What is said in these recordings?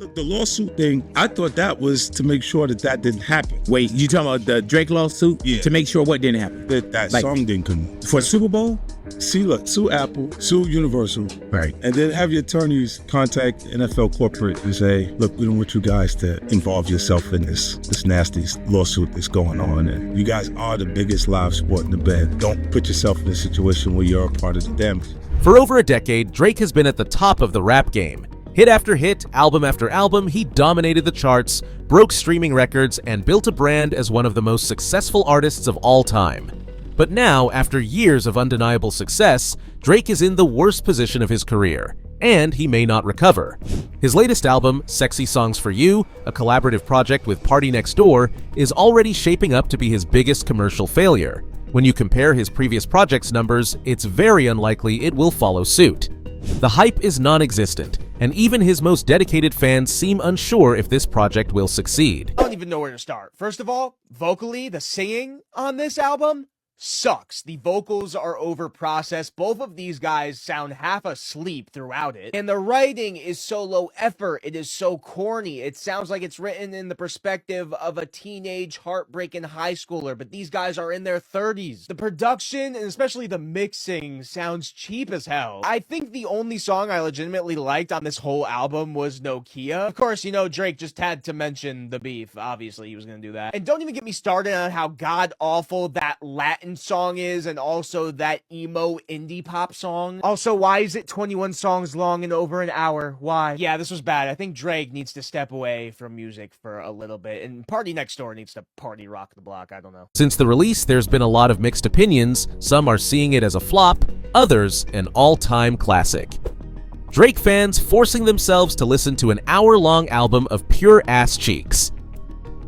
The lawsuit thing, I thought that was to make sure that didn't happen. Wait, you talking about the Drake lawsuit? Yeah. To make sure what didn't happen? That song didn't come. For Super Bowl, sue Apple, sue Universal. Right. And then have your attorneys contact NFL corporate and say, look, we don't want you guys to involve yourself in this nasty lawsuit that's going on. And you guys are the biggest live sport in the band. Don't put yourself in a situation where you're a part of the damage. For over a decade, Drake has been at the top of the rap game. Hit after hit, album after album, he dominated the charts, broke streaming records, and built a brand as one of the most successful artists of all time. But now, after years of undeniable success, Drake is in the worst position of his career, and he may not recover. His latest album, Sexy Songs for You, a collaborative project with PartyNextDoor, is already shaping up to be his biggest commercial failure. When you compare his previous project's numbers, it's very unlikely it will follow suit. The hype is non-existent, and even his most dedicated fans seem unsure if this project will succeed. I don't even know where to start. First of all, vocally, the singing on this album sucks. The vocals are over-processed. Both of these guys sound half asleep throughout it. And the writing is so low effort. It is so corny. It sounds like it's written in the perspective of a teenage, heartbreaking high schooler, but these guys are in their 30s. The production, and especially the mixing, sounds cheap as hell. I think the only song I legitimately liked on this whole album was Nokia. Of course, you know, Drake just had to mention the beef. Obviously, he was gonna do that. And don't even get me started on how god-awful that Latin song is, and also that emo indie pop song. Also, why is it 21 songs long and over an hour? Why? Yeah, this was bad. I think Drake needs to step away from music for a little bit, and PartyNextDoor needs to party rock the block. I don't know. Since the release, there's been a lot of mixed opinions. Some are seeing it as a flop, others an all-time classic. Drake fans forcing themselves to listen to an hour-long album of pure ass cheeks.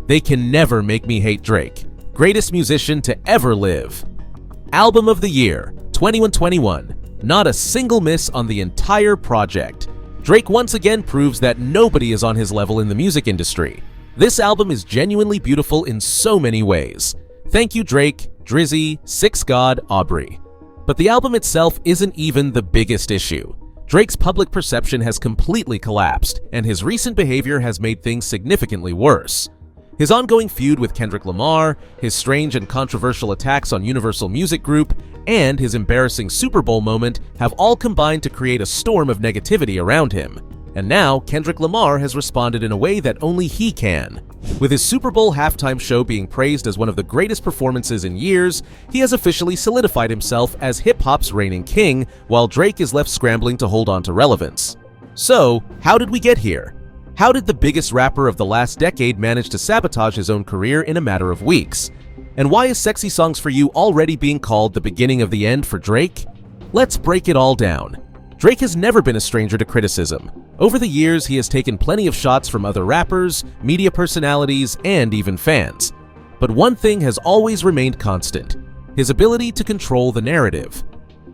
They can never make me hate Drake. Greatest musician to ever live. Album of the Year, 2121. Not a single miss on the entire project. Drake once again proves that nobody is on his level in the music industry. This album is genuinely beautiful in so many ways. Thank you, Drake, Drizzy, Six God, Aubrey. But the album itself isn't even the biggest issue. Drake's public perception has completely collapsed, and his recent behavior has made things significantly worse. His ongoing feud with Kendrick Lamar, his strange and controversial attacks on Universal Music Group, and his embarrassing Super Bowl moment have all combined to create a storm of negativity around him. And now, Kendrick Lamar has responded in a way that only he can. With his Super Bowl halftime show being praised as one of the greatest performances in years, he has officially solidified himself as hip-hop's reigning king, while Drake is left scrambling to hold on to relevance. So, how did we get here? How did the biggest rapper of the last decade manage to sabotage his own career in a matter of weeks? And why is Sexy Songs for You already being called the beginning of the end for Drake? Let's break it all down. Drake has never been a stranger to criticism. Over the years, he has taken plenty of shots from other rappers, media personalities, and even fans. But one thing has always remained constant: his ability to control the narrative.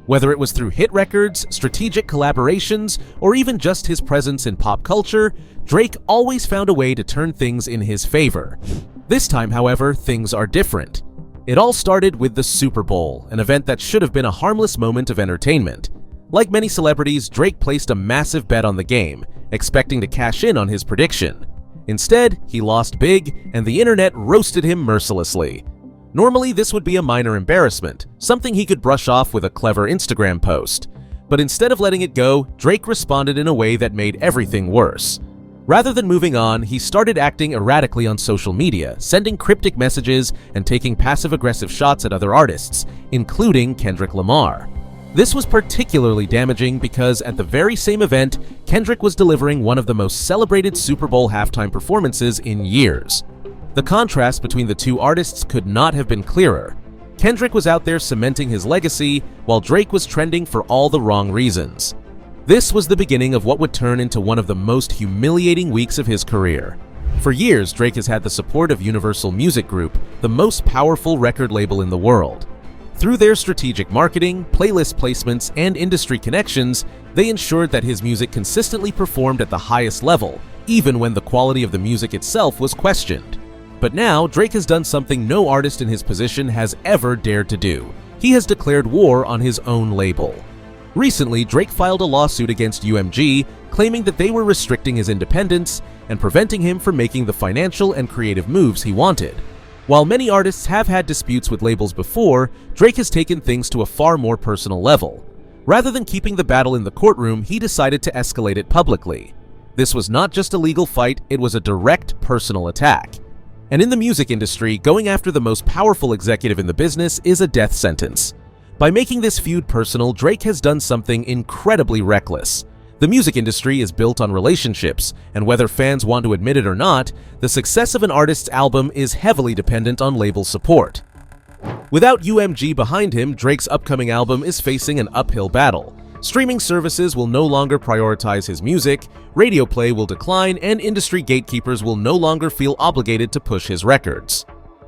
Whether it was through hit records, strategic collaborations, or even just his presence in pop culture, Drake always found a way to turn things in his favor. This time, however, things are different. It all started with the Super Bowl, an event that should have been a harmless moment of entertainment. Like many celebrities, Drake placed a massive bet on the game, expecting to cash in on his prediction. Instead, he lost big, and the internet roasted him mercilessly. Normally, this would be a minor embarrassment, something he could brush off with a clever Instagram post. But instead of letting it go, Drake responded in a way that made everything worse. Rather than moving on, he started acting erratically on social media, sending cryptic messages and taking passive-aggressive shots at other artists, including Kendrick Lamar. This was particularly damaging because at the very same event, Kendrick was delivering one of the most celebrated Super Bowl halftime performances in years. The contrast between the two artists could not have been clearer. Kendrick was out there cementing his legacy, while Drake was trending for all the wrong reasons. This was the beginning of what would turn into one of the most humiliating weeks of his career. For years, Drake has had the support of Universal Music Group, the most powerful record label in the world. Through their strategic marketing, playlist placements, and industry connections, they ensured that his music consistently performed at the highest level, even when the quality of the music itself was questioned. But now, Drake has done something no artist in his position has ever dared to do. He has declared war on his own label. Recently, Drake filed a lawsuit against UMG, claiming that they were restricting his independence and preventing him from making the financial and creative moves he wanted. While many artists have had disputes with labels before, Drake has taken things to a far more personal level. Rather than keeping the battle in the courtroom, he decided to escalate it publicly. This was not just a legal fight, it was a direct personal attack. And in the music industry, going after the most powerful executive in the business is a death sentence. By making this feud personal, Drake has done something incredibly reckless. The music industry is built on relationships, and whether fans want to admit it or not, the success of an artist's album is heavily dependent on label support. Without UMG behind him, Drake's upcoming album is facing an uphill battle. Streaming services will no longer prioritize his music, radio play will decline, and industry gatekeepers will no longer feel obligated to push his records.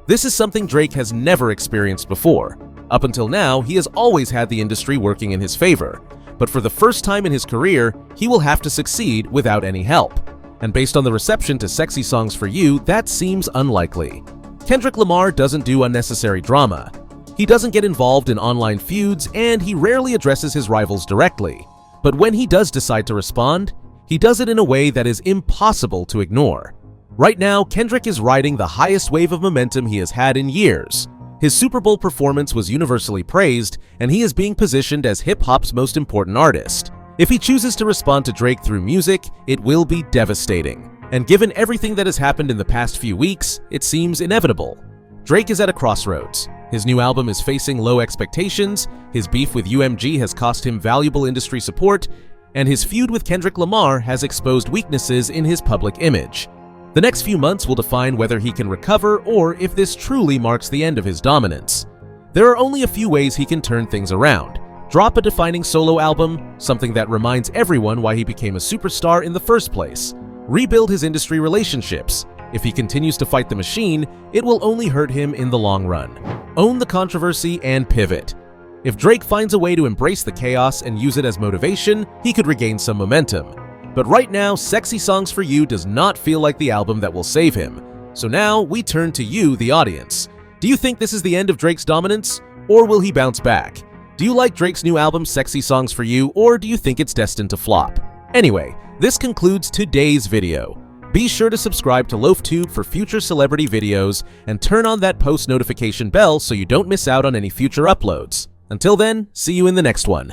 This is something Drake has never experienced before. Up until now, he has always had the industry working in his favor, but for the first time in his career, he will have to succeed without any help. And based on the reception to Sexy Songs for You, that seems unlikely. Kendrick Lamar doesn't do unnecessary drama. He doesn't get involved in online feuds, and he rarely addresses his rivals directly. But when he does decide to respond, he does it in a way that is impossible to ignore. Right now, Kendrick is riding the highest wave of momentum he has had in years. His Super Bowl performance was universally praised, and he is being positioned as hip-hop's most important artist. If he chooses to respond to Drake through music, it will be devastating. And given everything that has happened in the past few weeks, it seems inevitable. Drake is at a crossroads. His new album is facing low expectations, his beef with UMG has cost him valuable industry support, and his feud with Kendrick Lamar has exposed weaknesses in his public image. The next few months will define whether he can recover or if this truly marks the end of his dominance. There are only a few ways he can turn things around. Drop a defining solo album, something that reminds everyone why he became a superstar in the first place. Rebuild his industry relationships. If he continues to fight the machine, it will only hurt him in the long run. Own the controversy and pivot. If Drake finds a way to embrace the chaos and use it as motivation, he could regain some momentum. But right now, Sexy Songs for You does not feel like the album that will save him. So now, we turn to you, the audience. Do you think this is the end of Drake's dominance? Or will he bounce back? Do you like Drake's new album, Sexy Songs for You, or do you think it's destined to flop? Anyway, this concludes today's video. Be sure to subscribe to LoafTube for future celebrity videos and turn on that post notification bell so you don't miss out on any future uploads. Until then, see you in the next one.